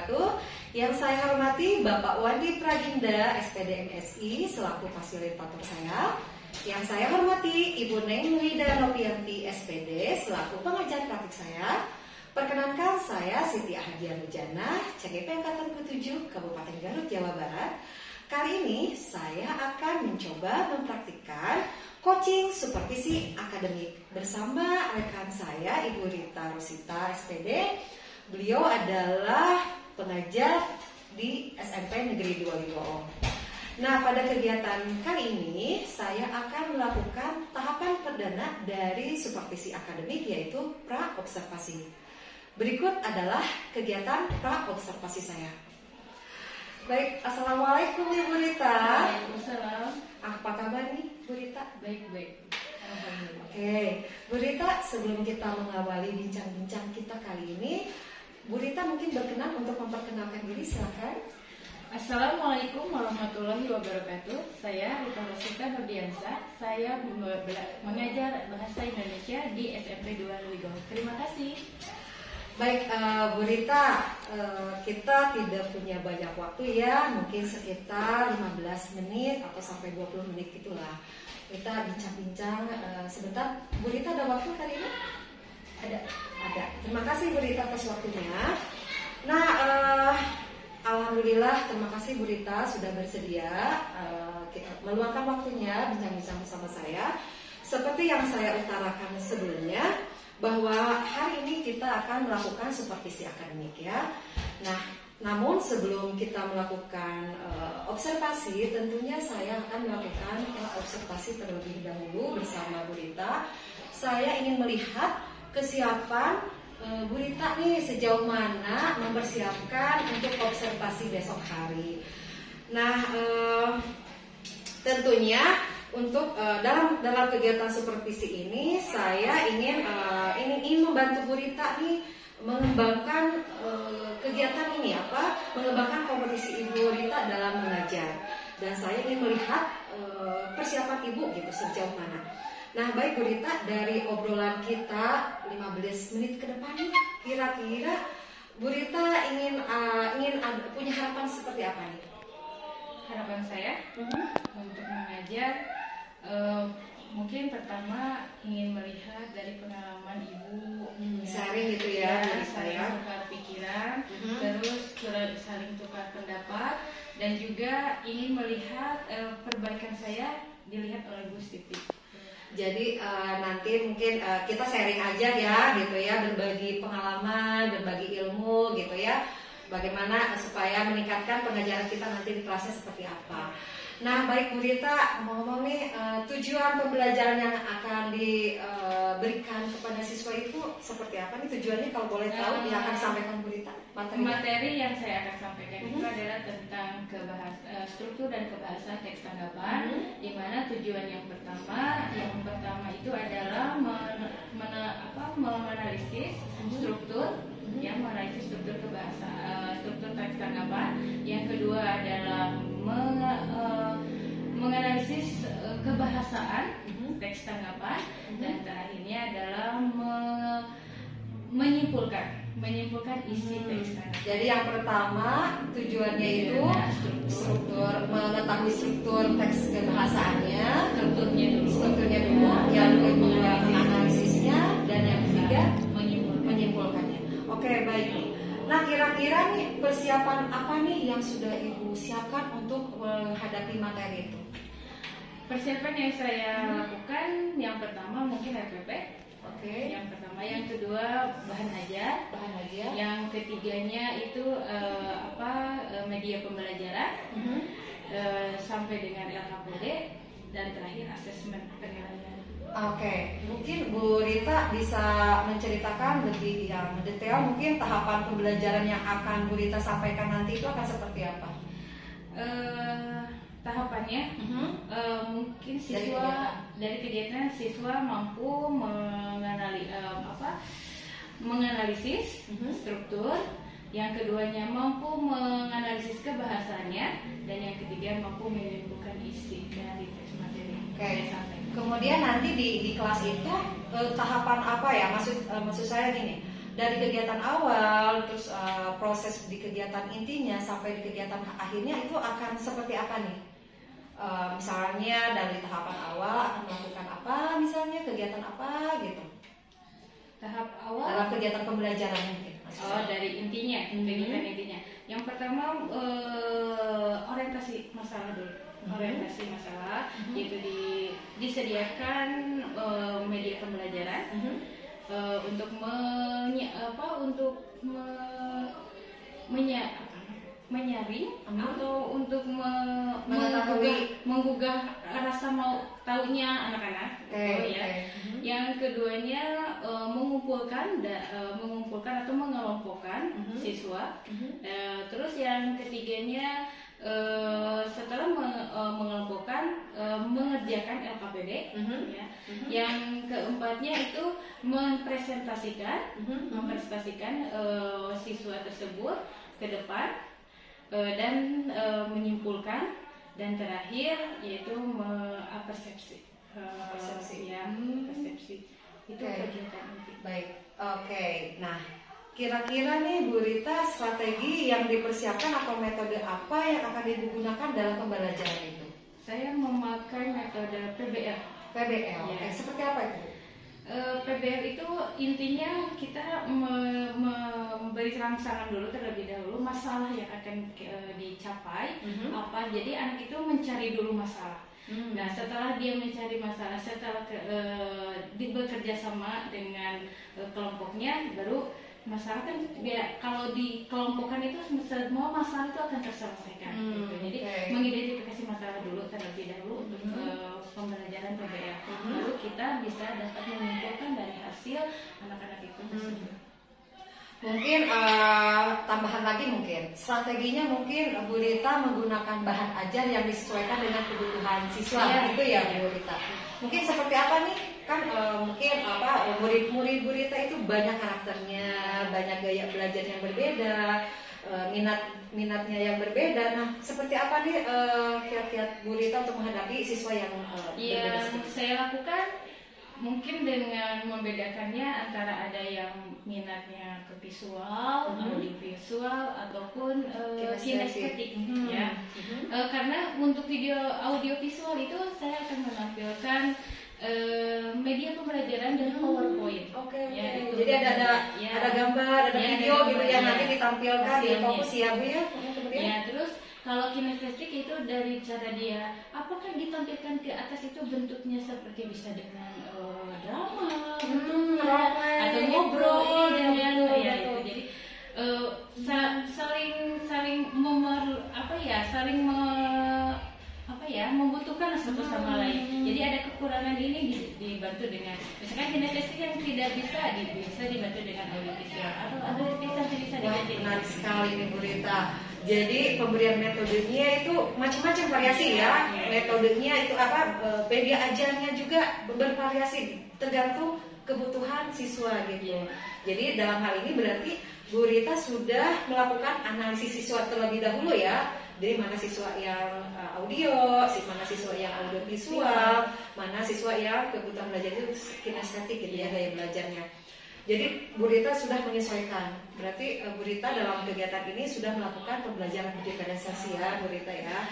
wabarakatuh. Yang saya hormati Bapak Wandi Praginda, SPD MSI, selaku fasilitator saya. Yang saya hormati Ibu Neng Wida Nopianti, SPD, selaku pengajar praktik saya. Perkenankan, saya Siti Ahadiah Nujana, CGP Angkatan ke-7, Kabupaten Garut, Jawa Barat. Kali ini saya akan mencoba mempraktikkan coaching supervisi akademik bersama rekan saya Ibu Rita Rosita, SPD. Beliau adalah pengajar di SMP Negeri 2 Liboong. Nah, pada kegiatan kali ini saya akan melakukan tahapan perdana dari supervisi akademik, yaitu pra-observasi. Berikut adalah kegiatan pra-observasi saya. Baik, Assalamualaikum Ibu Rita. Waalaikumsalam. Apa kabar nih Bu Rita? Baik-baik. Oke, Bu Rita, sebelum kita mengawali bincang-bincang kita kali ini, Bu Rita mungkin berkenan untuk memperkenalkan diri, silakan. Assalamualaikum warahmatullahi wabarakatuh. Saya Rita Rosita Nurdiansa. Saya mengajar bahasa Indonesia di SMP 2 Liboong. Terima kasih. Baik, Bu Rita, kita tidak punya banyak waktu ya, mungkin sekitar 15 menit atau sampai 20 menit gitulah. Kita bincang-bincang sebentar. Bu Rita ada waktu hari ini? Ada. Terima kasih Bu Rita atas waktunya. Nah, alhamdulillah, terima kasih Bu Rita sudah bersedia meluangkan waktunya bincang-bincang bersama saya. Seperti yang saya utarakan sebelumnya, bahwa hari ini kita akan melakukan supervisi akademik ya. Nah, namun sebelum kita melakukan observasi, tentunya saya akan melakukan observasi terlebih dahulu bersama Bu Rita. Saya ingin melihat kesiapan Bu Rita nih sejauh mana mempersiapkan untuk observasi besok hari. Nah, tentunya untuk dalam kegiatan supervisi ini saya ingin membantu Bu Rita nih mengembangkan kegiatan ini mengembangkan kompetisi Ibu Rita dalam mengajar, dan saya ingin melihat persiapan Ibu gitu sejauh mana. Nah, baik Bu Rita, dari obrolan kita 15 menit ke depan nih, kira-kira Bu Rita ingin punya harapan seperti apa nih? Harapan saya untuk mengajar, mungkin pertama ingin melihat dari pengalaman Ibu, sharing gitu ya, saling tukar pikiran, terus saling tukar pendapat, dan juga ingin melihat perbaikan saya dilihat oleh Bu Siti. Jadi nanti mungkin kita sharing aja ya gitu ya, berbagi pengalaman, berbagi ilmu gitu ya, bagaimana supaya meningkatkan pengajaran kita nanti di kelasnya seperti apa. Nah, baik Bu Rita, ngomong nih, tujuan pembelajaran yang akan diberikan kepada siswa itu seperti apa nih tujuannya, kalau boleh tahu yang akan disampaikan Bu Rita? Materi yang saya akan sampaikan itu adalah tentang struktur dan kebahasaan teks tanggapan, di mana tujuan yang pertama itu adalah menganalisis struktur, menganalisis struktur struktur teks tanggapan. Yang kedua adalah menganalisis kebahasaan teks tanggapan, dan terakhirnya adalah menyimpulkan isi teks tanggapan. Jadi yang pertama tujuannya itu mengetahui struktur teks kebahasaannya, strukturnya dulu, yang kedua menganalisisnya, dan yang ketiga menyimpulkannya. Oke, baik. Nah, kira-kira nih persiapan apa nih yang sudah Ibu siapkan untuk menghadapi materi itu? Persiapan yang saya lakukan, yang pertama mungkin RPP. Oke. Yang pertama, yang kedua bahan ajar. Yang ketiganya itu media pembelajaran, sampai dengan LKPD, dan terakhir asesmen penilaian. Oke, mungkin Bu Rita bisa menceritakan lebih yang detail, mungkin tahapan pembelajaran yang akan Bu Rita sampaikan nanti itu akan seperti apa? Tahapannya mungkin dari kegiatan siswa mampu menganalisis struktur, yang keduanya mampu menganalisis kebahasannya, dan yang ketiga mampu menyimpulkan isi dari teks materi. Oke. Kemudian nanti di kelas itu tahapan apa ya? Maksud saya gini, dari kegiatan awal, terus proses di kegiatan intinya sampai di kegiatan akhirnya itu akan seperti apa nih? Misalnya dari tahapan awal akan melakukan apa, misalnya kegiatan apa gitu. Tahap awal Dalam kegiatan pembelajaran mungkin. Dari intinya, kegiatan intinya. Yang pertama orientasi masalah dulu. Orientasi masalah, yaitu disediakan media pembelajaran untuk menyaring atau untuk menggugah rasa mau taunya anak-anak, ya. Yang keduanya mengumpulkan atau mengelompokkan siswa. Terus yang ketiganya setelah mengelompokkan mengerjakan LKPD, ya. Yang keempatnya itu mempresentasikan siswa tersebut ke depan dan menyimpulkan, dan terakhir yaitu persepsi. Persepsi itu kegiatan inti. Baik, nah kira-kira nih Bu Rita, strategi yang dipersiapkan atau metode apa yang akan digunakan dalam pembelajaran itu? Saya memakai metode PBL. Ya. Seperti apa itu? PBL itu intinya kita memberi rangsangan dulu terlebih dahulu masalah yang akan dicapai apa. Jadi anak itu mencari dulu masalah. Nah, setelah dia mencari masalah, setelah bekerja sama dengan kelompoknya, baru masalah kan kalau dikelompokkan itu semua masalah itu akan terselesaikan. Gitu. Jadi mengidentifikasi masalah dulu terlebih dahulu untuk pembelajaran PBL. Lalu kita bisa dapat menyimpulkan dari hasil anak-anak itu tersebut. Mungkin tambahan lagi, mungkin strateginya mungkin Bu Rita menggunakan bahan ajar yang disesuaikan dengan kebutuhan siswa, gitu ya Bu Rita. Mungkin seperti apa nih? Kan mungkin murid-murid Bu Rita itu banyak karakternya, banyak gaya belajar yang berbeda, minatnya yang berbeda. Nah, seperti apa nih kiat-kiat Bu Rita untuk menghadapi siswa yang berbeda? Yang saya lakukan mungkin dengan membedakannya antara ada yang minatnya ke visual, audiovisual ataupun kinestetik, ya. Karena untuk audiovisual itu saya akan menampilkan media pembelajaran dari PowerPoint. Ya, jadi ada gambar, ada video gitu yang nanti ditampilkan di fokus ya Bu ya. Ya, terus kalau kinestetik itu dari cara dia, apakah ditampilkan ke atas itu bentuknya seperti bisa dengan drama, atau ngobrol dengan itu. Jadi saling membutuhkan satu sama lain. Jadi ada kekurangan ini dibantu dengan misalkan kinestetik yang tidak bisa dibantu dengan audiovisual atau bisa diganti. Benar sekali nih Bu Rita. Jadi pemberian metodenya itu macam-macam variasi ya. Metodenya itu media ajarnya juga bervariasi tergantung kebutuhan siswa gitu. Jadi dalam hal ini berarti Bu Rita sudah melakukan analisis siswa terlebih dahulu ya. Jadi mana siswa yang audio, mana siswa yang audiovisual, mana siswa yang kebutuhan belajar itu kinestetik gitu ya gaya belajarnya. Jadi Bu Rita sudah menyesuaikan. Berarti Bu Rita dalam kegiatan ini sudah melakukan pembelajaran digitalisasi ya Bu Rita ya.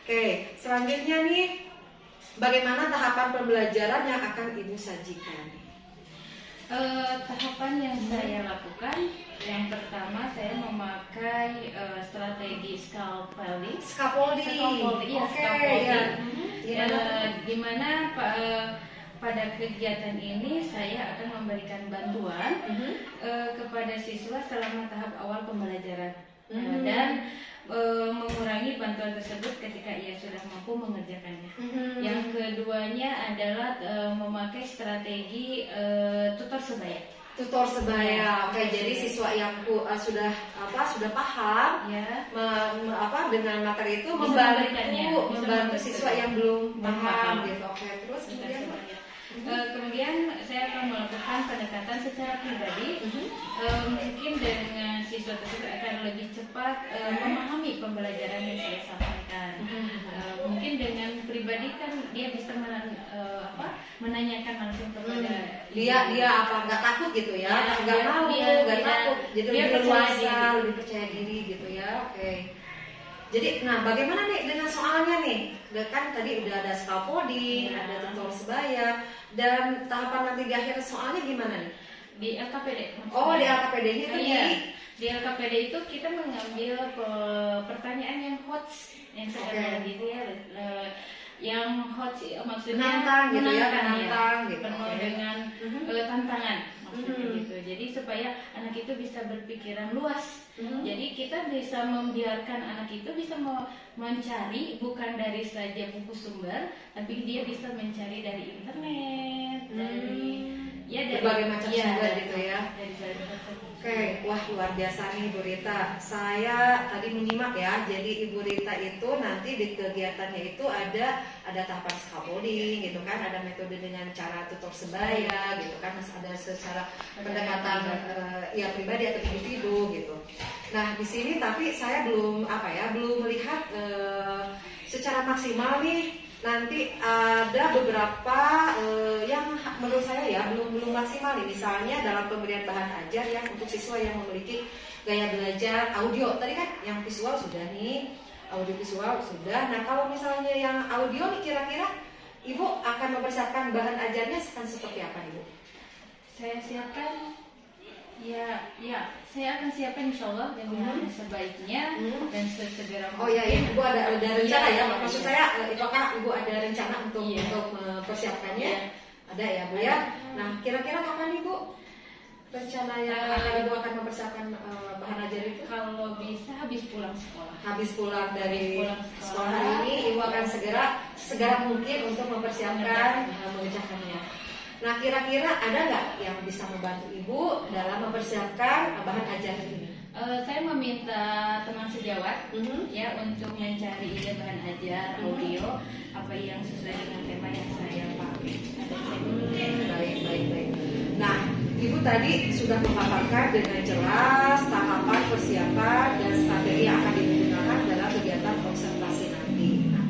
Oke, selanjutnya nih bagaimana tahapan pembelajaran yang akan Ibu sajikan? Tahapan yang saya lakukan, yang pertama saya memakai strategi scaffolding. Di mana pada kegiatan ini saya akan memberikan bantuan kepada siswa selama tahap awal pembelajaran dan mengurangi bantuan tersebut ketika ia sudah mampu mengerjakannya. Yang keduanya adalah memakai strategi tutor sebaya. Oke, jadi siswa yang sudah paham dengan materi itu membantu siswa yang belum paham gitu. Oke, terus kemudian Kemudian saya akan melakukan pendekatan secara pribadi. Mungkin dengan siswa tersebut akan lebih cepat memahami pembelajaran yang saya sampaikan. Mungkin dengan pribadi kan dia bisa menanyakan langsung kepada dia apa nggak takut gitu ya, nggak malu, nggak takut, jadi lebih luasa, lebih percaya diri gitu ya. Oke. Jadi, nah bagaimana nih dengan soalnya nih? Kan tadi udah ada scaffolding, ada tutor sebaya, dan tahapan nanti di akhir soalnya gimana nih? Di LKPD. Oh, di LKPD-nya itu di LKPD itu kita mengambil pertanyaan yang hot, yang sekarang gitu ya. Yang hot maksudnya menantang gitu ya, menantang gitu. Penuh dengan tantangan maksudnya gitu. Jadi supaya anak itu bisa berpikiran luas. Jadi kita bisa membiarkan anak itu bisa mencari bukan dari saja buku sumber, tapi dia bisa mencari dari internet, dari berbagai macam sumber gitu ya. Oke, wah luar biasa nih Ibu Rita. Saya tadi menyimak ya. Jadi Ibu Rita itu nanti di kegiatannya itu ada tahapan scaffolding gitu kan, ada metode dengan cara tutor sebaya gitu kan, ada secara pendekatan ya pribadi atau individu gitu. Nah di sini tapi saya belum melihat secara maksimal nih. Nanti ada beberapa yang menurut saya ya belum maksimal nih. Misalnya dalam pemberian bahan ajar yang untuk siswa yang memiliki gaya belajar audio. Tadi kan yang visual sudah nih, audio visual sudah. Nah kalau misalnya yang audio nih kira-kira Ibu akan mempersiapkan bahan ajarnya akan seperti apa Ibu? Saya siapkan saya akan siapkan insya Allah dengan sebaiknya dan sesegera mungkin. Oh iya, Ibu ada rencana ya? Maksud saya, apakah Ibu ada rencana untuk mempersiapkannya? Ada ya Bu ya? Nah kira-kira kapan Ibu rencana yang Ibu akan mempersiapkan bahan ajar itu? Kalau bisa habis pulang sekolah. Habis pulang dari sekolah hari ini Ibu akan segera mungkin untuk mempersiapkan mengerjakannya. Nah kira-kira ada nggak yang bisa membantu Ibu dalam mempersiapkan bahan ajar ini? Saya meminta teman sejawat ya untuk mencari ide bahan ajar audio apa yang sesuai dengan tema yang saya pakai. Baik. Nah Ibu tadi sudah memaparkan dengan jelas tahapan persiapan dan strategi yang akan digunakan dalam kegiatan konsentrasi nanti. Nah,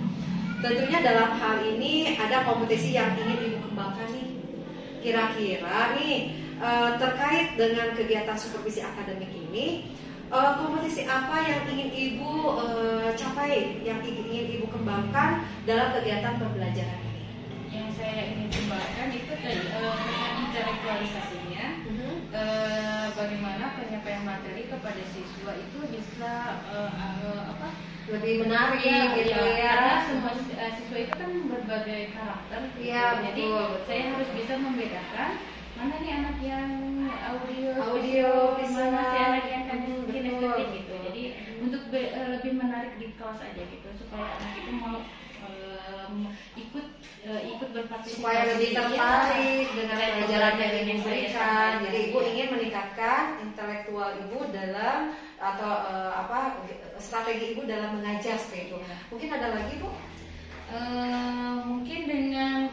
tentunya dalam hal ini ada kompetisi yang ingin Ibu kembangkan nih. Kira-kira nih terkait dengan kegiatan supervisi akademik ini, kompetisi apa yang ingin Ibu capai, yang ingin Ibu kembangkan dalam kegiatan pembelajaran ini? Yang saya ingin kembangkan itu intelektualisasinya, bagaimana penyampaian materi kepada siswa itu bisa lebih menarik gitu ya. Karena semua siswa itu kan berbagai karakter. Iya, jadi saya harus bisa membedakan mana nih anak yang audio, mana sih anak yang kinestetik gitu. Jadi untuk lebih menarik di kelas aja gitu supaya anak itu mau ikut berpartisipasi, supaya lebih tertarik dengan pelajaran yang Ibu berikan. Jadi Ibu ingin meningkatkan intelektual Ibu dalam atau strategi Ibu dalam mengajar seperti itu. Mungkin ada lagi Bu? Mungkin dengan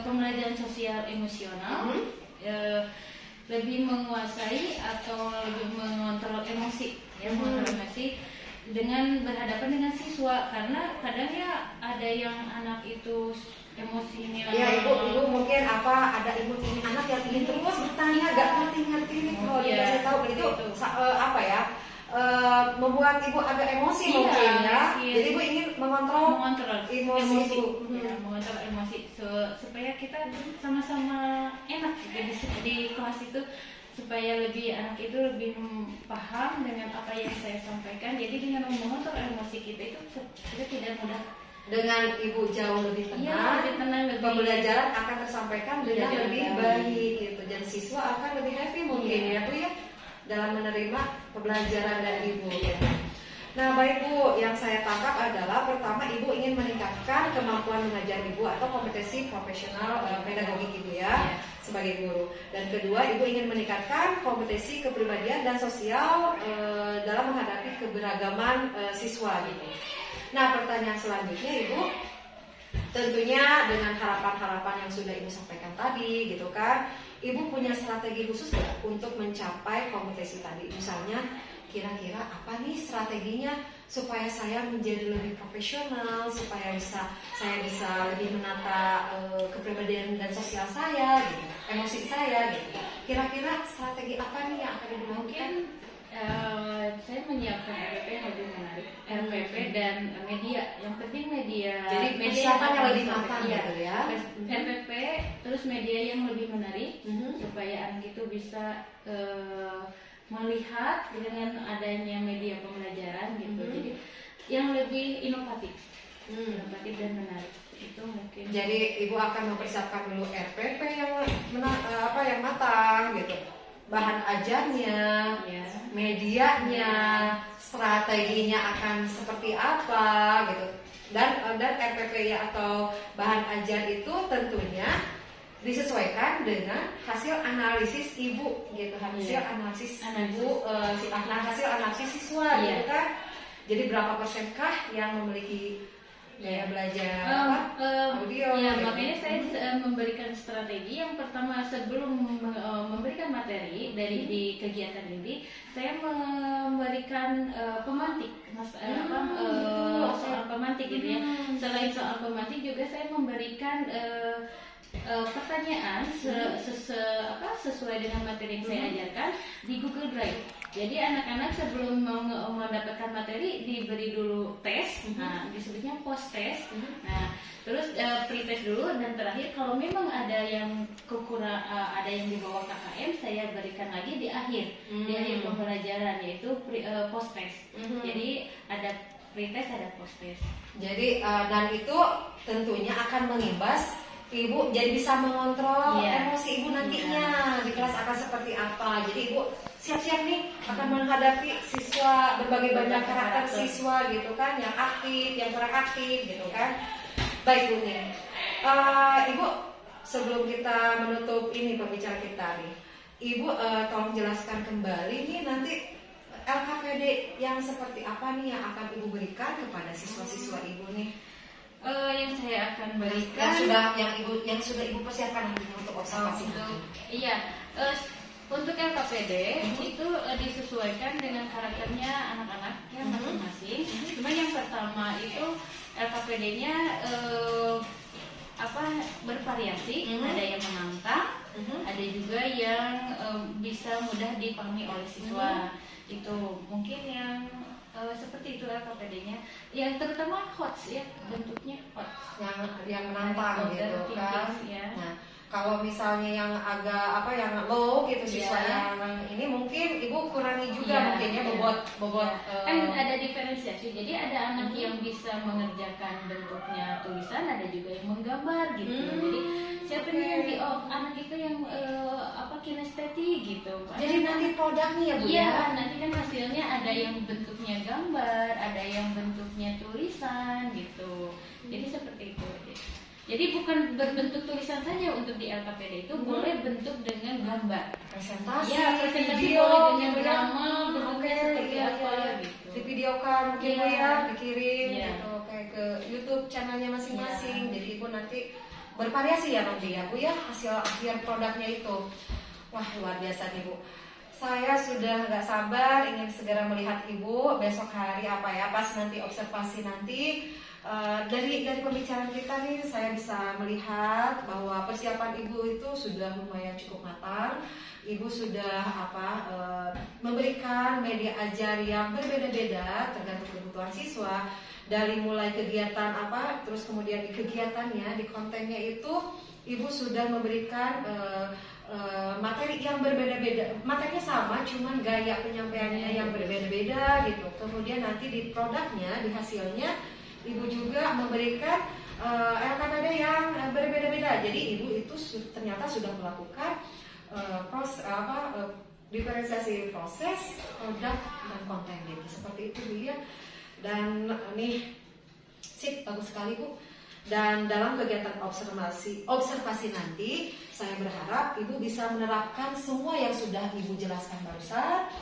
pembelajaran sosial emosional, lebih menguasai atau lebih mengontrol emosi, mengontrol emosi dengan berhadapan dengan siswa, karena kadang ya ada yang anak itu emosinya. Ya ibu mungkin ada ibu ini anak yang ingin terus bertanya, gak ngerti nih kalau dikasih tahu itu membuat ibu agak emosi mungkin ya. Jadi ibu ingin mengontrol emosi itu. Mengontrol emosi supaya kita sama-sama enak di kelas itu, supaya anak itu lebih paham dengan apa yang saya sampaikan. Jadi dengan mengontrol emosi kita itu kita tidak mudah. Dengan ibu jauh lebih tenang, pembelajaran akan tersampaikan dengan lebih baik gitu, dan siswa akan lebih happy mungkin ya Bu ya dalam menerima pembelajaran dari ibu ya. Nah baik Bu, yang saya tangkap adalah pertama ibu ingin meningkatkan kemampuan mengajar ibu atau kompetensi profesional pedagogik ibu ya sebagai guru, dan kedua ibu ingin meningkatkan kompetensi kepribadian dan sosial dalam menghadapi keberagaman siswa gitu. Nah pertanyaan selanjutnya Ibu, tentunya dengan harapan-harapan yang sudah Ibu sampaikan tadi gitu kan, Ibu punya strategi khusus nggak untuk mencapai kompetensi tadi? Misalnya kira-kira apa nih strateginya supaya saya menjadi lebih profesional, supaya saya bisa lebih menata kepribadian dan sosial saya, gitu, emosi saya, gitu. Kira-kira strategi apa nih yang akan dilakukan? Mungkin saya menyiapkan RPP yang lebih menarik, RPP dan media. Yang penting media. Jadi persiapan yang lebih matang gitu ya. RPP terus media yang lebih menarik supaya anak itu bisa melihat dengan adanya media pembelajaran gitu. Jadi yang lebih inovatif, inovatif dan menarik itu mungkin. Jadi Ibu akan mempersiapkan dulu RPP yang yang matang gitu, bahan ajarnya, medianya, strateginya akan seperti apa gitu, dan RPP atau bahan ajar itu tentunya disesuaikan dengan hasil analisis Ibu gitu, hasil analisis Ibu, hasil analisis siswa gitu kan. Jadi berapa persenkah yang memiliki daya belajar audio? Ya, makanya saya memberikan strategi yang pertama sebelum memberikan materi dari di kegiatan ini, saya memberikan pemantik, soal pemantik gitu ya. Selain soal pemantik juga saya memberikan pertanyaan sesuai dengan materi yang saya ajarkan di Google Drive. Jadi anak-anak sebelum mendapatkan materi diberi dulu tes, nah disebutnya post test. Nah terus pre-test dulu, dan terakhir kalau memang ada yang ada yang di bawah KKM, saya berikan lagi di akhir pembelajaran, yaitu post test. Jadi ada pre-test, ada post test. Jadi dan itu tentunya akan mengimbas Ibu jadi bisa mengontrol emosi Ibu nantinya di kelas akan seperti apa. Jadi Ibu siap-siap nih akan menghadapi siswa, berbagai banyak karakter siswa gitu kan, yang aktif, yang kurang aktif gitu kan. Baik Bu nih, Ibu sebelum kita menutup ini pembicaraan kita nih, Ibu tolong jelaskan kembali nih nanti LKPD yang seperti apa nih yang akan Ibu berikan kepada siswa-siswa Ibu nih. Yang saya akan berikan yang sudah Ibu persiapkan untuk observasi. Iya, untuk LKPD itu disesuaikan dengan karakternya anak-anak yang masing-masing. Cuma yang pertama itu LKPD-nya bervariasi, ada yang menantang, ada juga yang bisa mudah dipahami oleh siswa. Itu mungkin yang seperti itu LKPD-nya, yang terutama HOTS ya, bentuknya HOTS yang menantang gitu kan. Nah, kalau misalnya yang agak yang low gitu siswa yang ini mungkin Ibu kurangi juga mungkin ya bobot kan ada diferensiasi. Jadi ada anak yang bisa mengerjakan bentuknya tulisan, ada juga yang menggambar gitu. Jadi siapa nih yang anak itu yang kinestetik gitu. Jadi nanti produknya ya Bu ya. Iya, nanti kan hasilnya ada yang bentuknya gambar, ada yang bentuknya tulisan gitu. Jadi seperti itu. Jadi bukan berbentuk tulisan saja untuk di LKPD itu, boleh bentuk dengan gambar. Presentasi, presentasi video, boleh dengan drama, bentuknya seperti apa gitu. Divideokan mungkin Bu ya, dikirim gitu kayak ke YouTube channelnya masing-masing. Jadi Ibu nanti bervariasi ya nanti ya Bu ya, hasil akhir produknya itu. Wah, luar biasa nih Bu. Saya sudah gak sabar ingin segera melihat Ibu besok hari pas nanti observasi nanti. Dari pembicaraan kita nih saya bisa melihat bahwa persiapan Ibu itu sudah lumayan cukup matang. Ibu sudah memberikan media ajar yang berbeda-beda tergantung kebutuhan siswa. Dari mulai kegiatan terus kemudian di kegiatannya, di kontennya itu Ibu sudah memberikan materi yang berbeda-beda. Materinya sama, cuman gaya penyampaiannya yang berbeda-beda gitu. Kemudian nanti di produknya, di hasilnya, Ibu juga memberikan LKPD yang berbeda-beda. Jadi Ibu itu ternyata sudah melakukan diferensiasi proses, produk, dan konten gitu. Seperti itu Bu ya. Dan nih, bagus sekali Bu. Dan dalam kegiatan observasi nanti, saya berharap Ibu bisa menerapkan semua yang sudah Ibu jelaskan barusan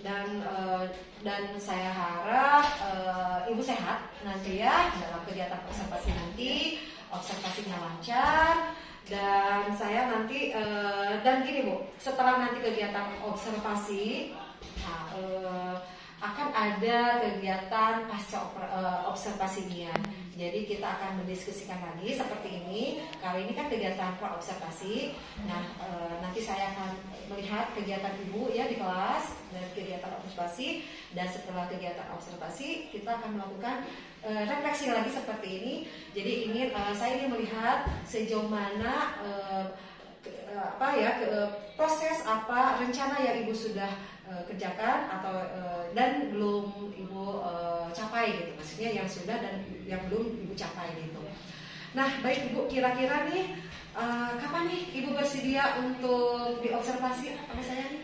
dan saya harap Ibu sehat nanti ya dalam kegiatan observasi nanti, observasinya lancar. Dan saya nanti dan gini Bu, setelah nanti kegiatan observasi akan ada kegiatan pasca observasinya. Jadi kita akan mendiskusikan lagi seperti ini. Kali ini kan kegiatan pra observasi. Nah, nanti saya akan melihat kegiatan Ibu ya di kelas dan kegiatan observasi. Dan setelah kegiatan observasi kita akan melakukan refleksi lagi seperti ini. Jadi saya ingin melihat sejauh mana proses rencana yang Ibu sudah kerjakan atau dan belum Ibu capai gitu, maksudnya yang sudah dan yang belum Ibu capai gitu. Nah baik Ibu, kira-kira nih kapan nih Ibu bersedia untuk diobservasi apa saya nih?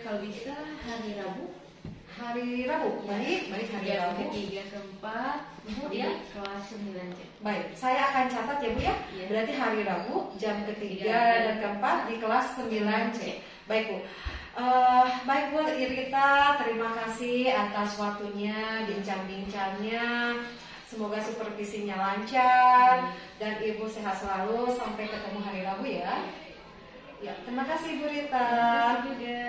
Kalau bisa hari Rabu. Hari Rabu, baik hari Jam Rabu. ketiga keempat di kelas 9C. Baik, saya akan catat ya Bu ya. Iya. Berarti hari Rabu jam ketiga dan keempat di kelas 9C. Baik Bu. Baik Bu Irita, terima kasih atas waktunya, bincang-bincangnya. Semoga supervisinya lancar dan Ibu sehat selalu sampai ketemu hari Rabu ya. Ya, terima kasih Bu Rita. Terima kasih juga.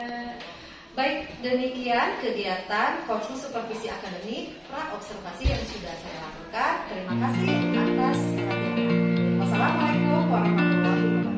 Baik, demikian kegiatan coaching supervisi akademik pra observasi yang sudah saya lakukan. Terima kasih atas perhatiannya. Wassalamualaikum warahmatullahi wabarakatuh.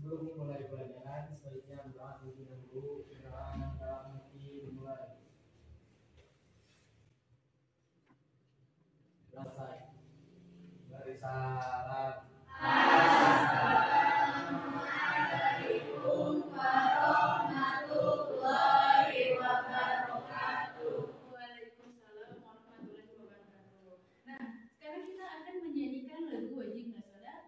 Sebelum mulai pelajaran, sebaiknya berdoa terlebih dahulu. Doa dalam hati dimulai. Selesai. Beri salam. Assalamualaikum warahmatullahi wabarakatuh. Waalaikumsalam warahmatullahi wabarakatuh. Nah, sekarang kita akan menyanyikan lagu wajib nasional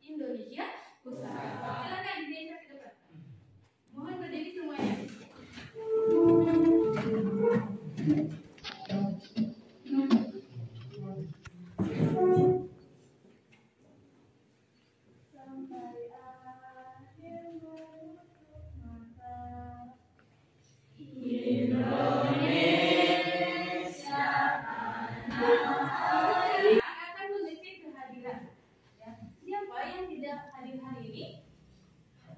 Indonesia Pusat. Silakan diajak ke depan. Mohon berdiri semuanya. Sampai akhir menutup mata. Indonesia akan mengecek kehadiran. Ya. Siapa yang tidak hadir hari ini?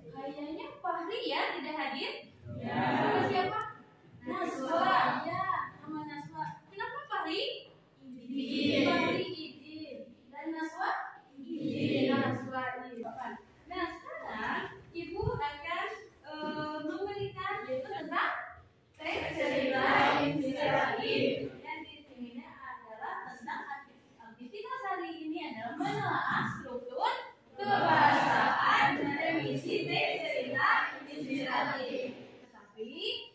Kayaknya Fahri ya tidak hadir. Ya. Sama siapa? Naswa. Ya, sama Naswa. Kenapa Fahri? Izin. Fahri izin. Dan Naswa? Izin. Naswa izin. Nah sekarang Ibu akan memberikan tentang teks cerita inspiratif. Yang di sini adalah tentang aktivitas hari ini adalah menelaah struktur kebahasaan dan misi teks cerita inspiratif. Tetapi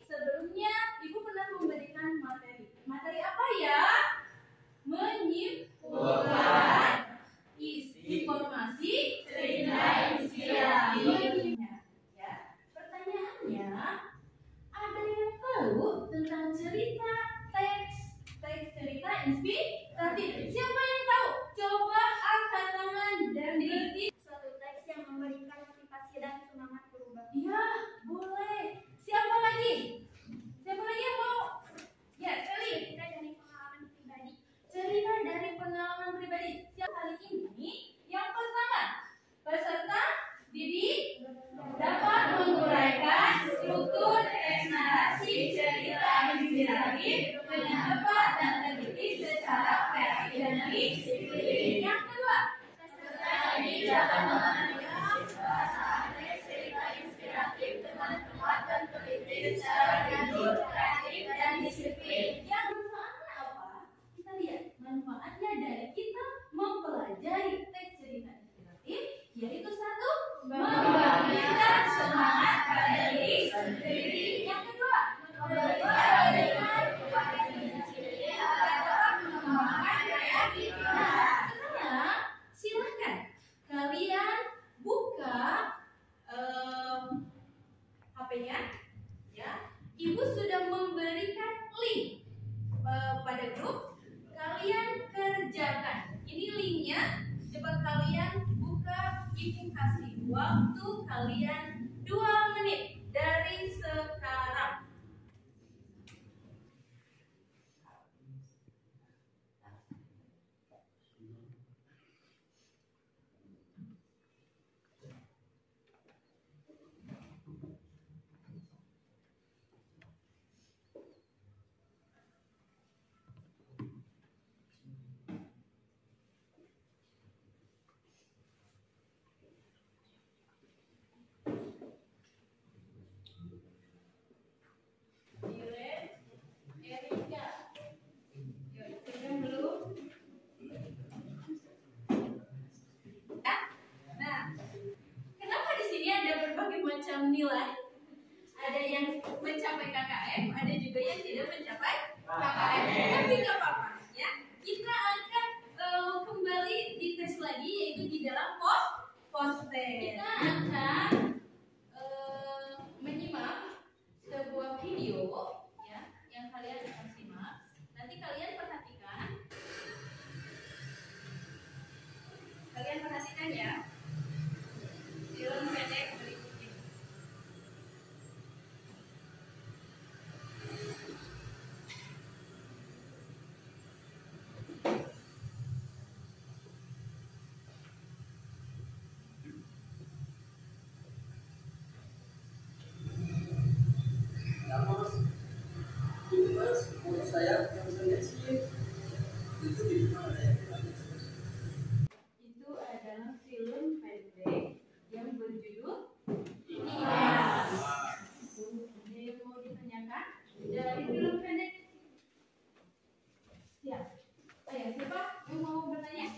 sebelumnya Ibu pernah memberikan materi. Materi apa ya? Menyimpulkan informasi cerita inspiratif. Ya, pertanyaannya, ada yang tahu tentang cerita teks cerita inspiratif? Siapa yang tahu? Coba angkat tangan dan berhenti. Suatu teks yang memberikan motivasi dan semangat berubah. Ya, boleh. Siapa lagi? Siapa lagi yang mau? Ya, Sally. Cerita dari pengalaman pribadi. Cerita dari pengalaman pribadi. Siapa kali ini? Yang pertama, peserta Didi dapat menguraikan struktur teks narasi cerita inspiratif dengan tepat dan terdidik secara kreatif dan disiplin. Yang kedua, peserta Didi dapat mengenalkan bahasa teks cerita inspiratif dengan tepat dan terdidik secara kreatif dan disiplin. Yang manfaatnya apa? Kita lihat manfaatnya dari kita mempelajari teks cerita inspiratif, yaitu satu, membangkitkan semangat pada diri sendiri. Yang kedua, memberikan kepada diri sendiri agar dapat mengembangkan kreativitas. Ibu kasih waktu kalian 2 menit dari sekarang. Nilai. Ada yang mencapai KKM, ada juga yang tidak mencapai KKM. Tapi nggak apa-apa ya. Kita akan kembali dites lagi, yaitu di dalam post test. Kita akan menyimak sebuah video ya, yang kalian akan simak. Nanti kalian perhatikan. Kalian perhatikan ya. Film pendek berikut ini. Itu adalah film pendek yang berjudul Nias. Ada yang mau ditanyakan dari film pendek? Ya. Ayo, siapa yang mau bertanya?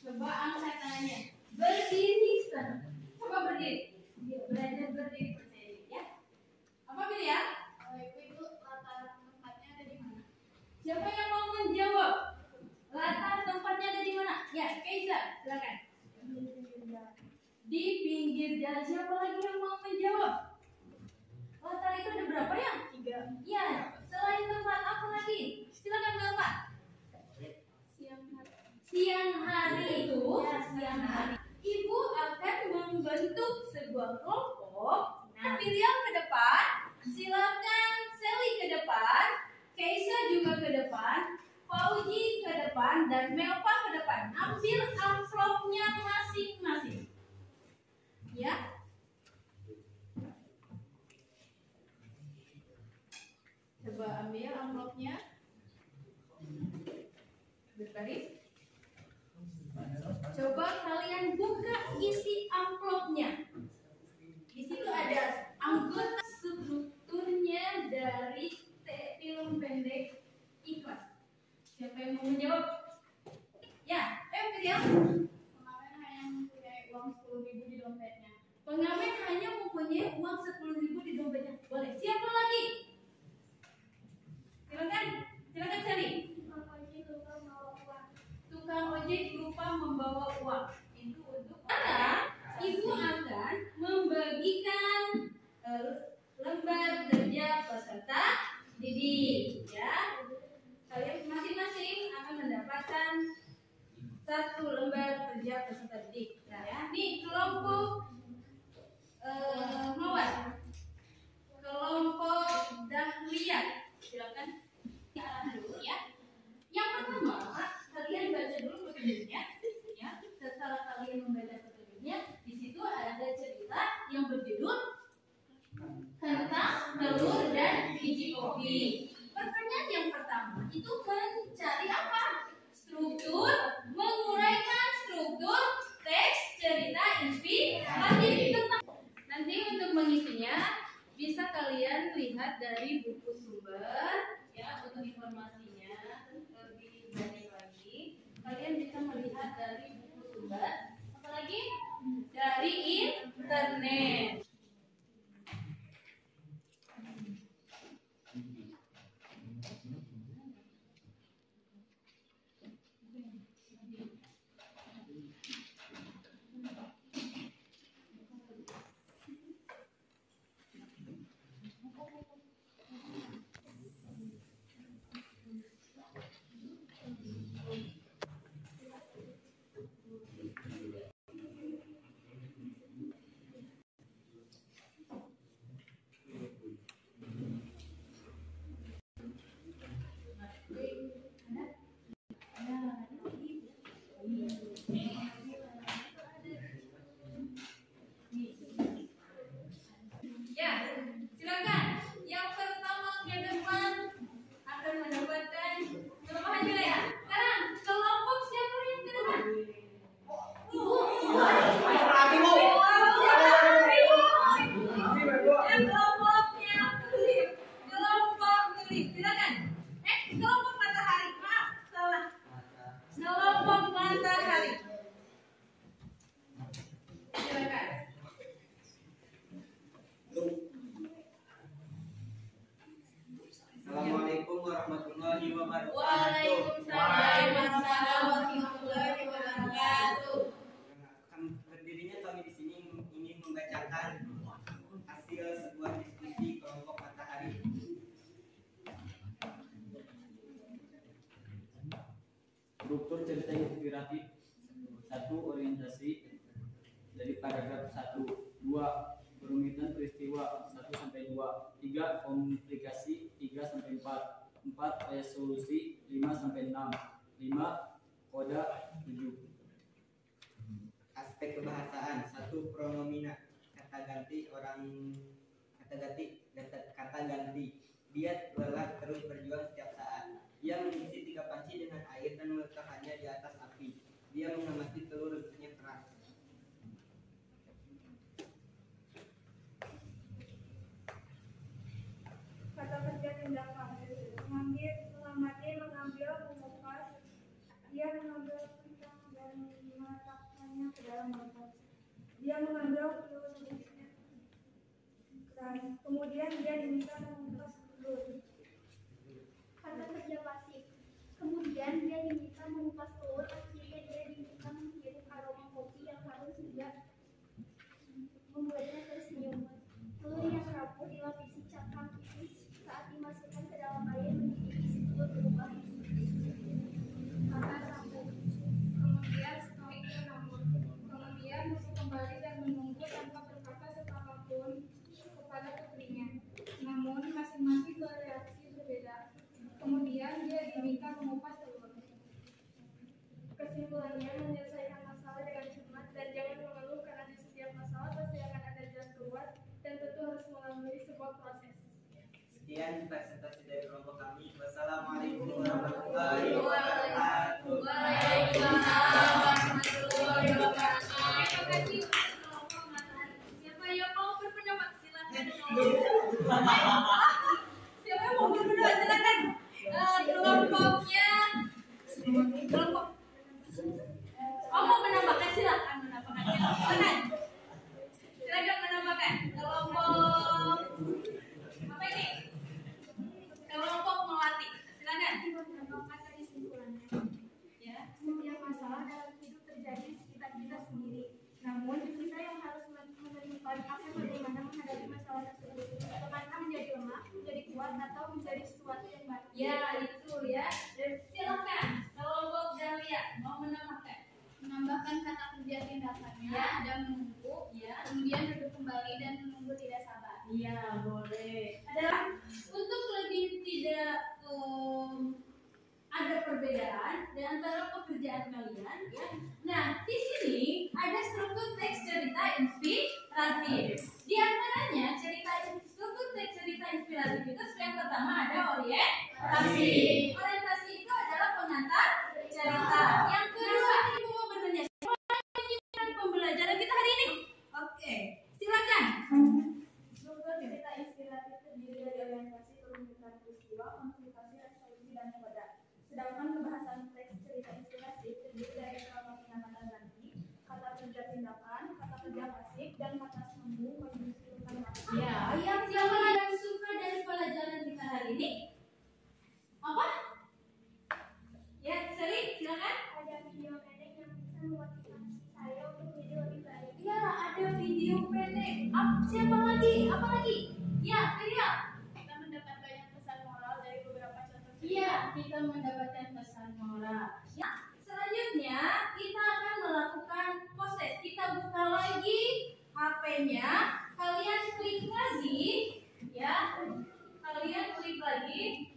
Coba angkat tangannya. Berdiri sana. Coba berdiri. Belajar berdiri percaya diri ya. Apa pilihan? Itu latar tempatnya ada di mana? Siapa yang mau menjawab? Latar tempatnya ada di mana? Ya, Keiza, silakan. Di pinggir jalan. Siapa lagi yang mau menjawab? Latar itu ada berapa ya? 3. Ya, selain tempat apa lagi? Silakan Bapak. Siang hari itu, ya, siang hari. Ibu akan membentuk sebuah kelompok. Pilihan ke depan. Silakan Sally ke depan, Keisa juga ke depan, Fauji ke depan, dan Melpa ke depan. Ambil amplopnya masing-masing. Ya. Coba ambil amplopnya. Berbaris. Coba kalian buka isi amplopnya. Di situ ada anggota strukturnya dari film pendek Ikhlas. Siapa yang mau menjawab? Ya, Pilihan. Pengamen hanya mempunyai uang 10.000 di dompetnya. Pengamen hanya mempunyai uang 10.000 di dompetnya. Boleh. Siapa lagi? Silakan Sally. Tukang ojek lupa membawa uang. Itu untuk sekarang ibu akan membagikan lembar kerja peserta didik ya. Kalian masing-masing akan mendapatkan 1 lembar kerja peserta didik. Nah, ya. Nih kelompok Mawar, kelompok Dahlia, silakan dulu ya. Yang pertama, kalian baca dulu petunjuknya. Ya, setelah kalian membaca petunjuknya, di situ ada cerita yang berjudul Kentang, Telur, dan Biji Kopi. Pertanyaan yang pertama itu mencari apa? Struktur, menguraikan struktur teks cerita inspiratif. Nanti untuk mengisinya bisa kalian lihat dari buku sumber ya, untuk informasinya lebih banyak lagi. Kalian bisa melihat dari buku sumber, apalagi dari internet. 1. 2. Perumitan peristiwa 1-2. 3. Komplikasi 3-4. 4. Resolusi 5-6. 5. Koda 7. Aspek kebahasaan 1. Pronomina kata ganti dia lelah terus berjuang setiap saat. Dia mengisi 3 panci dengan air dan meletakkannya di atas api. Dia mengamati telur bentuknya keras. Kata kerja tindakan mengamati, mengambil, mengupas. Dia mengambil pisang dan meletakkannya ke dalam botol. Dia mengambil telur bentuknya keras. Kemudian dia diminta mengupas telur. Kata kerja pasif. Kemudian dia diminta mengupas telur. Akhirnya dia diminta menghirup aroma kopi yang harus tidak membuatnya tersenyum. Telur yang rapuh dilapisi cangkang tipis. Saat dimasukkan ke dalam air mendidih, isi telur berubah. Kata rapuh. Kemudian stoik menambah. Kemudian duduk kembali dan menunggu tanpa berkata sepatapun kepada putrinya. Namun masing-masing bereaksi berbeda. Kemudian dia diminta mengupas telur. Kesimpulannya, menyelesaikan masalah dengan cermat dan jangan mengeluh karena di setiap masalah pasti akan ada jalan keluar dan tentu harus melalui sebuah proses. Sekian presentasi dari kelompok kami. Wassalamualaikum warahmatullahi wabarakatuh. Waalaikumsalam warahmatullahi wabarakatuh. Terima kasih kelompok matahari. Siapa yang mau berpendapat silakan. Siapa yang mau berpendapat silakan. Kelompoknya kelompok. Oh, mau menambahkan silakan menambahkan. Silakan menambahkan. Kelompok apa ini? Kelompok melatih. Silakan. Menambahkan tadi kesimpulannya. Ya, setiap masalah dalam hidup terjadi di sekitar kita sendiri. Namun kita yang harus menemukan apa bagaimana menghadapi masalah tersebut. Apakah menjadi lemah, menjadi kuat, atau menjadi sesuatu yang baik? Ya, itu ya. Dan silakan kelompok Dahlia mau menambahkan. Menambahkan kata kerja tindakannya ya. Dan menunggu, ya. Kemudian duduk kembali dan menunggu tidak sabar. Iya, boleh. Adalah untuk lebih tidak ada perbedaan di antara pekerjaan kalian, ya. Nah, di sini ada struktur teks cerita inspiratif. Di antaranya struktur teks cerita inspiratif itu yang pertama ada orientasi. Orientasi itu adalah pengantar cerita. Yang kedua, ibu mau bertanya, siapa yang menyiapkan pembelajaran kita hari ini? Oke, silakan. Struktur cerita inspiratif terdiri dari orientasi, perumusan peristiwa, komplikasi, resolusi, dan koda. Sedangkan kebahasan teks cerita inspiratif terdiri dari kata kata ganti, kata kerja tindakan, kata kerja pasif, dan kata sambung menunjukkan makna. Ya, siapa yang suka dari pelajaran kita hari ini? Apa? Ya, Sally, silakan. Ada video pendek yang bisa memotivasi saya untuk menjadi lebih baik. Ya, ada video pendek. Siapa lagi? Apa lagi? Ya, Ria. Kita mendapat banyak pesan moral dari beberapa contoh. Iya, kita mendapatkan pesan moral. Ya, selanjutnya kita akan melakukan proses. Kita buka lagi HP-nya. Kalian klik lagi, ya. Kalian klik lagi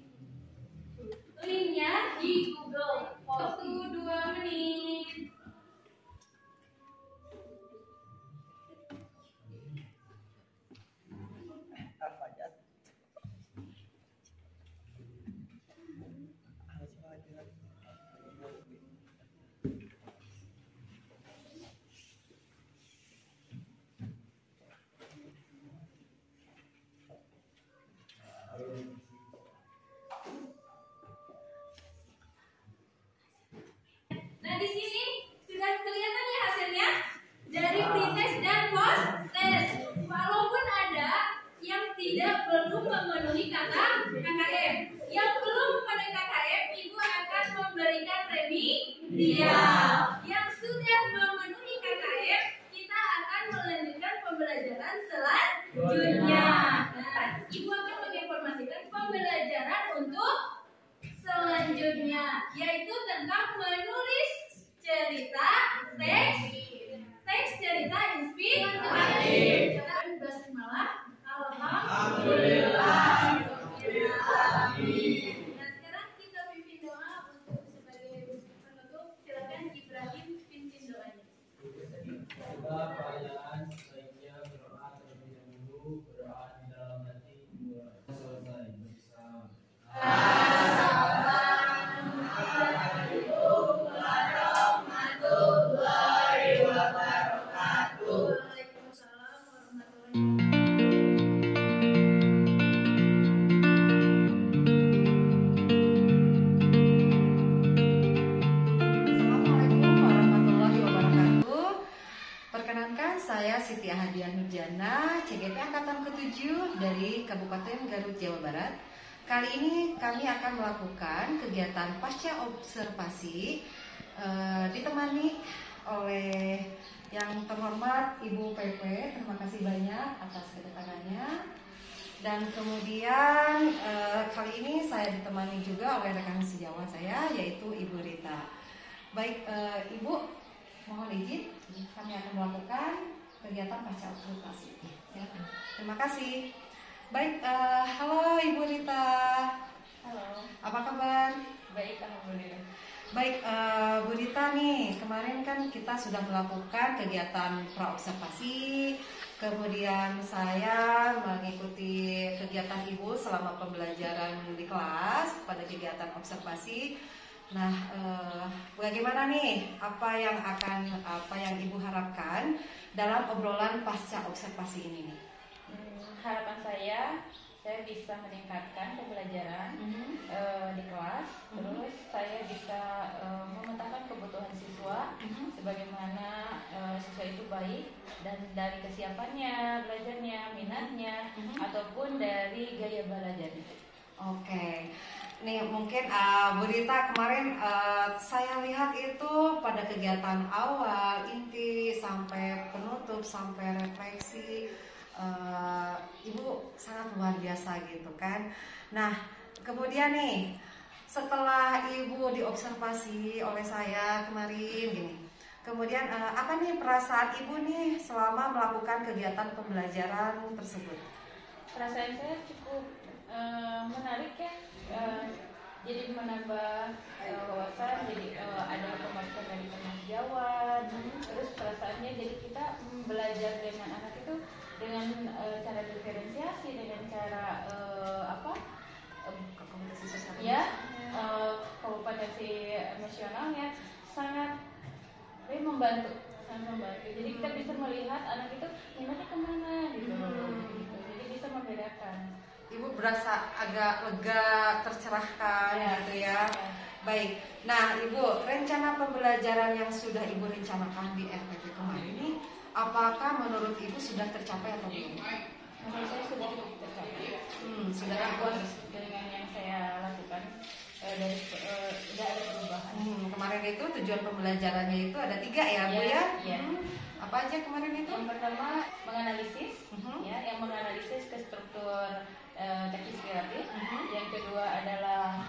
linknya di Google. Waktu 2 menit. Nah, di sini sudah kelihatan ya hasilnya dari pretest dan post test. Walaupun ada yang belum memenuhi kata KKM, yang belum memenuhi KKM, ibu akan memberikan remedial. Yang sudah memenuhi KKM, kita akan melanjutkan pembelajaran selanjutnya. Nah, ibu akan menginformasikan pembelajaran untuk selanjutnya, yaitu tentang menulis cerita teks cerita inspiratif. Siti Ahadiah Nurjana, CGP Angkatan ke-7 dari Kabupaten Garut, Jawa Barat. Kali ini kami akan melakukan kegiatan pasca observasi ditemani oleh yang terhormat Ibu PP. Terima kasih banyak atas kedatangannya. Dan kemudian kali ini saya ditemani juga oleh rekan sejawat saya, yaitu Ibu Rita. Baik, Ibu, mohon izin kami akan melakukan kegiatan pasca observasi. Ya, terima kasih. Baik, halo Ibu Rita. Halo. Apa kabar? Baik, alhamdulillah. Baik, Bu Rita nih, kemarin kan kita sudah melakukan kegiatan praobservasi, kemudian saya mengikuti kegiatan Ibu selama pembelajaran di kelas pada kegiatan observasi. Nah, bagaimana nih? Apa yang Ibu harapkan dalam obrolan pasca observasi ini nih? Harapan saya bisa meningkatkan pembelajaran di kelas, terus saya bisa memetakan kebutuhan siswa, sebagaimana siswa itu baik dan dari kesiapannya, belajarnya, minatnya, ataupun dari gaya belajarnya. Oke, nih mungkin Bu Rita kemarin saya lihat itu pada kegiatan awal, inti sampai penutup sampai refleksi. Ibu sangat luar biasa gitu kan. Nah, kemudian nih setelah Ibu diobservasi oleh saya kemarin gini, kemudian apa nih perasaan Ibu nih selama melakukan kegiatan pembelajaran tersebut? Perasaan saya cukup menarik ya, jadi menambah wawasan, jadi ada pemasukan dari pengetahuan, terus perasaannya jadi kita belajar dengan anak itu dengan cara diferensiasi, dengan cara kompetensi emosionalnya sangat membantu. Jadi kita bisa melihat anak itu minatnya kemana gitu. Jadi bisa membedakan. Ibu berasa agak lega, tercerahkan gitu ya. Baik. Nah, Ibu, rencana pembelajaran yang sudah Ibu rencanakan di RPP kemarin ini, apakah menurut Ibu sudah tercapai atau belum? Menurut saya sudah tercapai. Sudah puas dengan yang saya lakukan. Tidak ada perubahan. Kemarin itu tujuan pembelajarannya itu ada 3 ya, Bu ya? Iya. Apa aja kemarin itu? Yang pertama menganalisis, yang menganalisis ke struktur teks inspiratif. Yang kedua adalah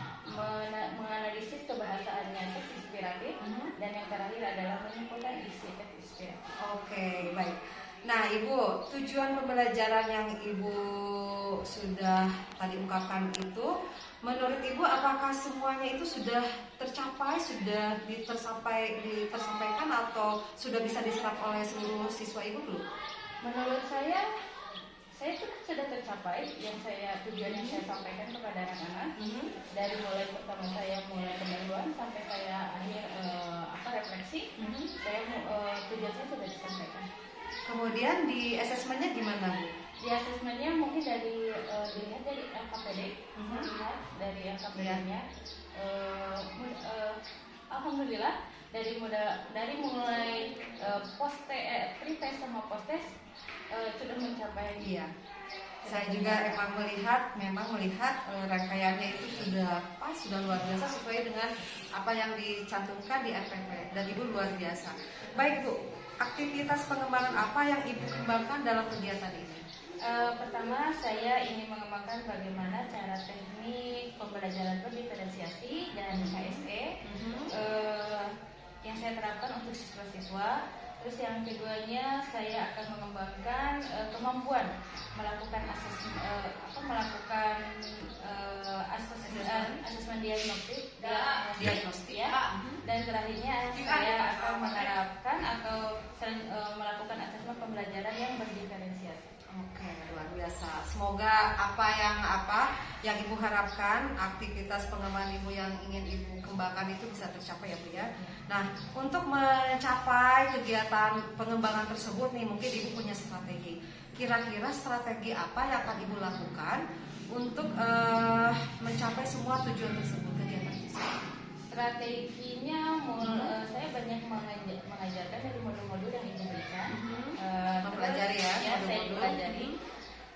menganalisis kebahasaannya teks inspiratif, dan yang terakhir adalah menyimpulkan isi teks inspiratif. Oke, baik. Nah, Ibu, tujuan pembelajaran yang Ibu sudah tadi ungkapkan itu, menurut Ibu apakah semuanya itu sudah tercapai, sudah tersampaikan atau sudah bisa diserap oleh seluruh siswa Ibu belum? Menurut saya sudah tercapai tujuan yang saya sampaikan kepada anak-anak. Dari mulai pertama saya mulai pendahuluan sampai saya akhir refleksi, tujuan saya sudah disampaikan. Kemudian di asesmennya gimana, Bu? Di asesmennya mungkin dilihat dari LKPD, dari LKPD-nya. Alhamdulillah dari mulai pre-test sama post-test sudah mencapai. Iya. Saya juga memang melihat rangkaiannya itu sudah luar biasa sesuai dengan apa yang dicantumkan di RPP, dan Ibu luar biasa. Baik, Bu, aktivitas pengembangan apa yang Ibu kembangkan dalam kegiatan ini? Pertama, saya ingin mengembangkan bagaimana cara teknik pembelajaran berdiferensiasi dan KSE yang saya terapkan untuk siswa-siswa. Terus yang keduanya, saya akan mengembangkan kemampuan melakukan asesmen diagnostik ya. Dan terakhirnya saya akan menerapkan atau melakukan asesmen pembelajaran yang berdiferensiasi. Oke, luar biasa. Semoga apa yang Ibu harapkan, aktivitas pengembangan Ibu yang ingin Ibu kembangkan itu bisa tercapai ya, Bu ya. Nah, untuk mencapai kegiatan pengembangan tersebut nih, mungkin Ibu punya strategi. Kira-kira strategi apa yang akan Ibu lakukan untuk mencapai semua tujuan tersebut, kegiatan tersebut? Strateginya saya banyak mengajarkan dari modul-modul yang Ibu berikan. Mempelajari ya, saya modul-modul. pelajari.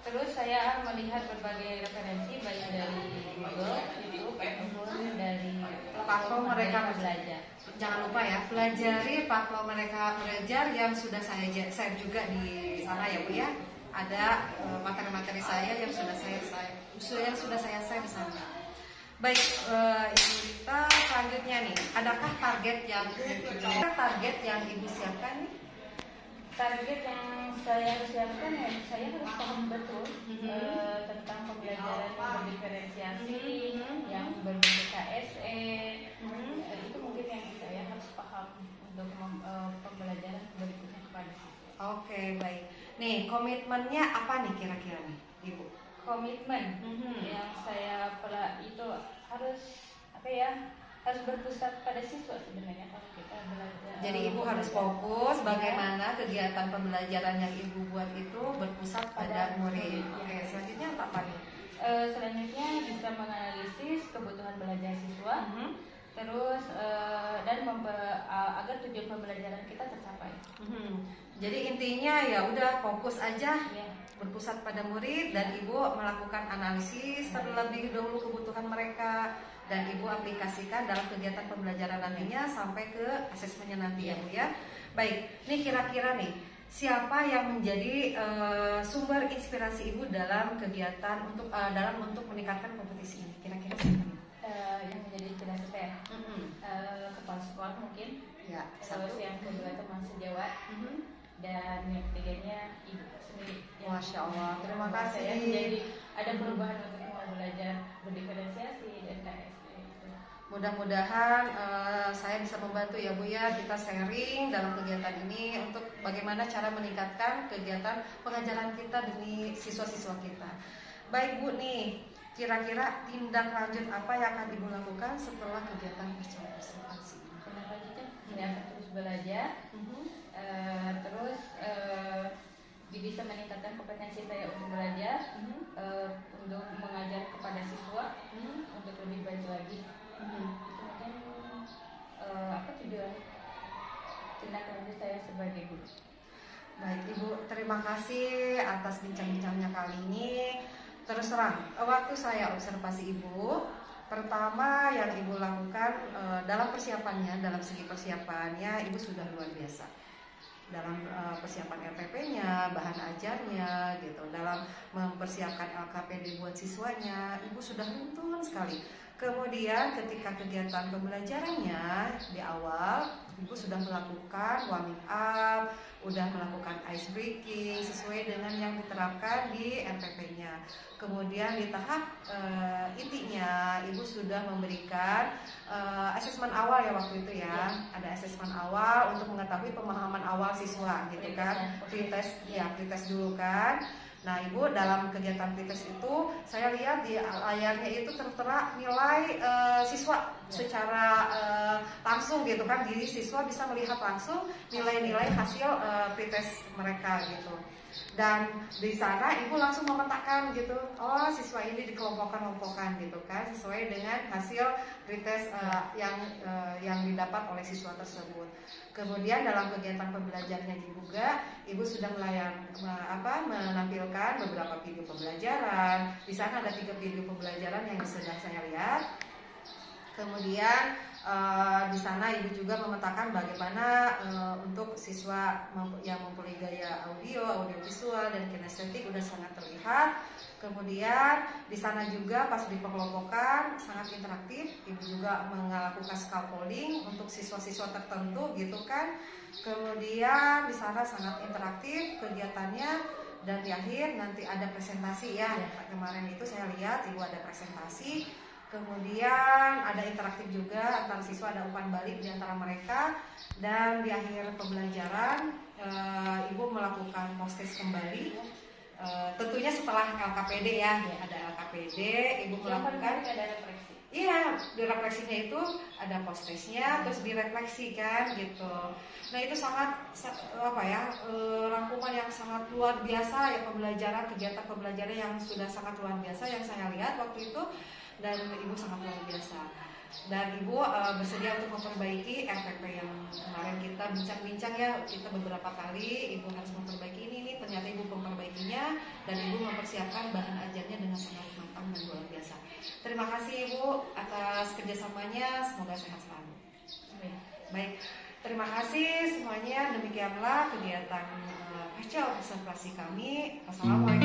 Terus saya melihat berbagai referensi baik dari Google, YouTube, ataupun dari Platform mereka belajar. Jangan lupa ya, pelajari platform mereka belajar yang sudah saya share juga di sana ya Bu ya. Ada materi-materi saya yang sudah saya share di sana. Baik, Ibu Rita, selanjutnya nih, adakah target yang Ibu siapkan nih? Target yang saya siapkan ya, saya harus paham betul tentang pembelajaran yang berdiferensiasi, yang berbentuk KSE. Itu mungkin yang saya harus paham untuk pembelajaran berikutnya kepada siswa. Oke, baik. Nih, komitmennya apa nih kira-kira nih, Ibu? Komitmen yang saya itu harus harus berpusat pada siswa sebenarnya kalau kita belajar. Jadi Ibu harus fokus bagaimana kegiatan pembelajaran yang Ibu buat itu berpusat pada murid. Oke, selanjutnya apa nih? Selanjutnya bisa menganalisis kebutuhan belajar siswa, terus dan agar tujuan pembelajaran kita tercapai. Jadi intinya ya udah fokus aja, berpusat pada murid, dan Ibu melakukan analisis terlebih dahulu kebutuhan mereka, dan Ibu aplikasikan dalam kegiatan pembelajaran nantinya sampai ke asesmennya nanti ya Bu ya. Baik, nih kira-kira nih siapa yang menjadi sumber inspirasi Ibu dalam kegiatan untuk meningkatkan kompetisi ini? Kira-kira siapa nih? Yang menjadi inspirasi saya kepala sekolah mungkin. Ya, Terus yang kedua teman sejawat, dan yang ketiganya Ibu sendiri. Masya Allah, terima kasih. Saya menjadi ada perubahan untuk mau belajar berdiferensiasi dan KSE. Mudah-mudahan saya bisa membantu ya Bu ya, kita sharing dalam kegiatan ini untuk bagaimana cara meningkatkan kegiatan pengajaran kita demi siswa-siswa kita. Baik Bu nih, kira-kira tindak lanjut apa yang akan Ibu lakukan setelah kegiatan presentasi ini? Tindak lanjutnya saya akan terus belajar, terus bisa meningkatkan kompetensi saya untuk belajar, untuk mengajar kepada siswa, untuk lebih baik lagi. Kemudian apa tujuan tindak lanjut saya sebagai guru? Baik Ibu, terima kasih atas bincang-bincangnya kali ini. Terus terang, waktu saya observasi Ibu, pertama yang Ibu lakukan dalam persiapannya, dalam segi persiapannya Ibu sudah luar biasa. Dalam persiapan LPP-nya, bahan ajarnya gitu, dalam mempersiapkan LKPD buat siswanya, Ibu sudah runtun sekali. Kemudian ketika kegiatan pembelajarannya di awal, Ibu sudah melakukan warming up, udah melakukan ice breaking sesuai dengan yang diterapkan di LPP-nya. Kemudian di tahap intinya Ibu sudah memberikan asesmen awal ya waktu itu ya. Ada asesmen awal untuk mengetahui pemahaman awal siswa gitu kan. Pretest dulu kan. Nah Ibu dalam kegiatan pretest itu saya lihat di layarnya itu tertera nilai siswa secara langsung gitu kan. Jadi siswa bisa melihat langsung nilai-nilai hasil pretest mereka gitu. Dan di sana Ibu langsung memetakan gitu, oh siswa ini dikelompokkan gitu kan, sesuai dengan hasil pretest yang didapat oleh siswa tersebut. Kemudian dalam kegiatan pembelajarannya juga Ibu sudah menampilkan beberapa video pembelajaran. Di sana ada 3 video pembelajaran yang sudah saya lihat. Kemudian di sana Ibu juga memetakan bagaimana untuk siswa yang mempunyai gaya audio visual dan kinestetik udah sangat terlihat. Kemudian di sana juga pas dikelompokkan sangat interaktif. Ibu juga melakukan scaffolding untuk siswa-siswa tertentu gitu kan. Kemudian di sana sangat interaktif kegiatannya. Dan di akhir nanti ada presentasi ya. Kemarin itu saya lihat Ibu ada presentasi. Kemudian ada interaktif juga antara siswa, ada umpan balik di antara mereka. Dan di akhir pembelajaran Ibu melakukan post-test kembali. Tentunya setelah LKPD ya, ada LKPD, Ibu melakukan ada refleksi. Iya, di refleksinya itu ada post-testnya, terus direfleksikan gitu. Nah itu sangat rangkuman yang sangat luar biasa ya, kegiatan pembelajaran yang sudah sangat luar biasa yang saya lihat waktu itu, dan Ibu sangat luar biasa. Dan Ibu bersedia untuk memperbaiki RPP yang kemarin kita bincang-bincang ya, kita beberapa kali Ibu harus memperbaiki ini, ternyata Ibu memperbaikinya dan Ibu mempersiapkan bahan ajarnya dengan sangat matang dan luar biasa. Terima kasih Ibu atas kerjasamanya, semoga sehat selalu. Baik, terima kasih semuanya. Demikianlah kegiatan pasca observasi kami. Wassalamualaikum.